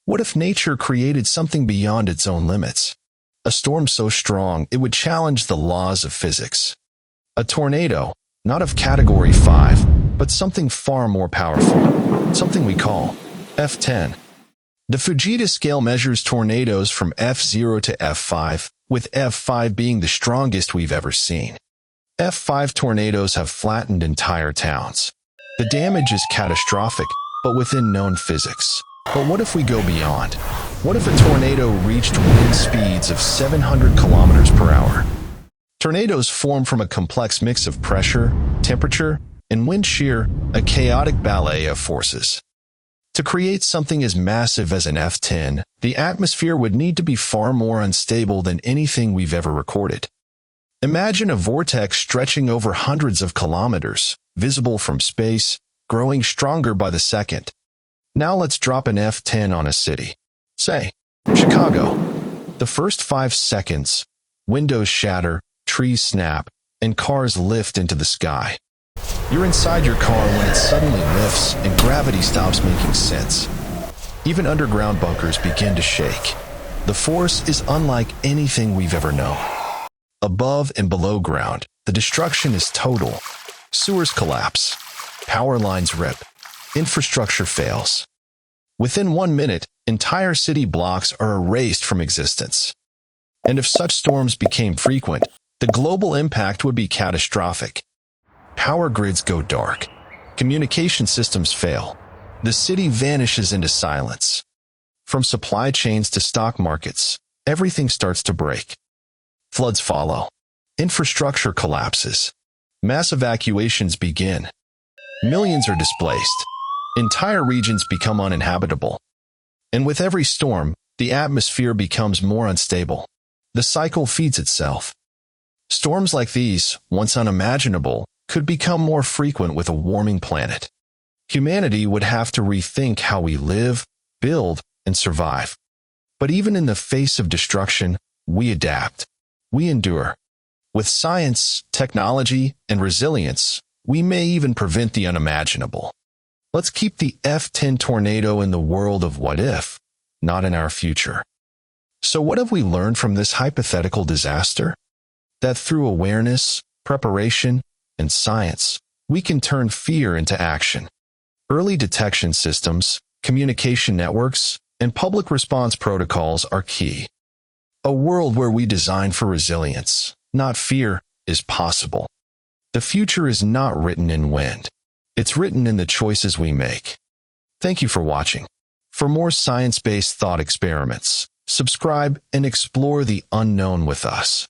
What if nature created something beyond its own limits? A storm so strong it would challenge the laws of physics. A tornado, not of Category 5, but something far more powerful, something we call F10. The Fujita scale measures tornadoes from F0 to F5, with F5 being the strongest we've ever seen. F5 tornadoes have flattened entire towns. The damage is catastrophic, but within known physics. But what if we go beyond? What if a tornado reached wind speeds of 700 kilometers per hour? Tornadoes form from a complex mix of pressure, temperature, and wind shear, a chaotic ballet of forces. To create something as massive as an F10, the atmosphere would need to be far more unstable than anything we've ever recorded. Imagine a vortex stretching over hundreds of kilometers, visible from space, growing stronger by the second. Now let's drop an F10 on a city. Say, Chicago. The first 5 seconds, windows shatter, trees snap, and cars lift into the sky. You're inside your car when it suddenly lifts and gravity stops making sense. Even underground bunkers begin to shake. The force is unlike anything we've ever known. Above and below ground, the destruction is total. Sewers collapse. Power lines rip. Infrastructure fails. Within 1 minute, entire city blocks are erased from existence. And if such storms became frequent, the global impact would be catastrophic. Power grids go dark. Communication systems fail. The city vanishes into silence. From supply chains to stock markets, everything starts to break. Floods follow. Infrastructure collapses. Mass evacuations begin. Millions are displaced. Entire regions become uninhabitable. And with every storm, the atmosphere becomes more unstable. The cycle feeds itself. Storms like these, once unimaginable, could become more frequent with a warming planet. Humanity would have to rethink how we live, build, and survive. But even in the face of destruction, we adapt. We endure. With science, technology, and resilience, we may even prevent the unimaginable. Let's keep the F10 tornado in the world of what if, not in our future. So what have we learned from this hypothetical disaster? That through awareness, preparation, and science, we can turn fear into action. Early detection systems, communication networks, and public response protocols are key. A world where we design for resilience, not fear, is possible. The future is not written in wind. It's written in the choices we make. Thank you for watching. For more science-based thought experiments, subscribe and explore the unknown with us.